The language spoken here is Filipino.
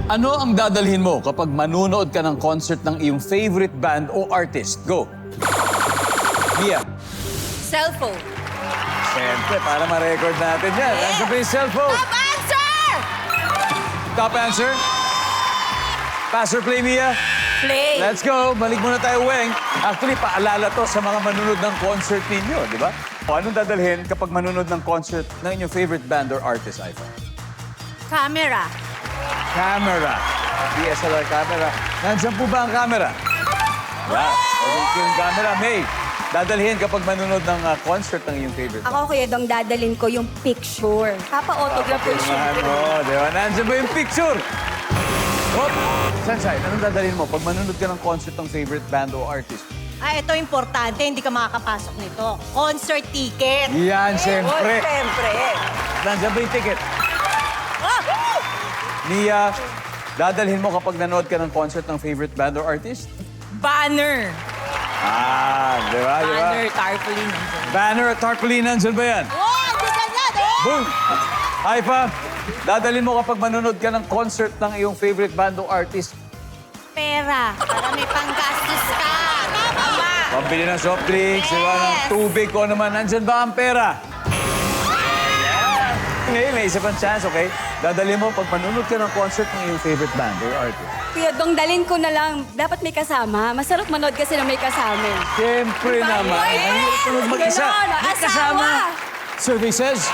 Ano ang dadalhin mo kapag manunood ka ng concert ng iyong favorite band o artist? Go! Mia. Cellphone. Siyempre, para ma-record natin yan. Yeah. Answer ba yung cellphone? Top answer! Top answer? Pass or play, Mia? Play. Let's go. Balik muna tayo, Weng. Actually, paalala to sa mga manunod ng concert ninyo, di ba? O anong dadalhin kapag manunod ng concert ng inyong favorite band or artist, Ivan? Camera. Camera. DSLR camera. Nandiyan po ba ang camera? Wow. Okay yung camera. May, dadalhin kapag manunod ng concert ng iyong favorite band. Ako, Kuya Dong, dadalhin ko yung picture. Papa-autograph ko yung Ano, syempre. di ba? Nandiyan ba yung picture? Hop! Sunshine, anong dadalhin mo pag manunod ka ng concert ng favorite band o artist? Ito importante, hindi ka makakapasok nito. Concert ticket. Yan, siyempre. Siyempre. Nandiyan ba yung ticket? Ah! Mia, dadalhin mo kapag nanood ka ng concert ng favorite band or artist? Banner. Di ba? Di ba? Banner, tarpaulin. Banner at tarpaulin, nandiyan ba yan? Wow, bigan yan, oh! Boom! Haifa, dadalhin mo kapag manunod ka ng concert ng iyong favorite band o artist? Pera. Para may panggastos ka. Tama. Pambili ng soft drinks, di ba? Ng Yes. tubig ko naman. Nandyan ba ang pera? Okay, may isa pang chance, okay? Dadalhin mo pag manunod ka ng concert ng iyong favorite band or artist. Kuya Dong, dalhin ko na lang. Dapat may kasama. Masarap manood kasi na may kasama. Siyempre naman. Ang hirap manunod mag-isa. Ganon, May asawa. Survey says...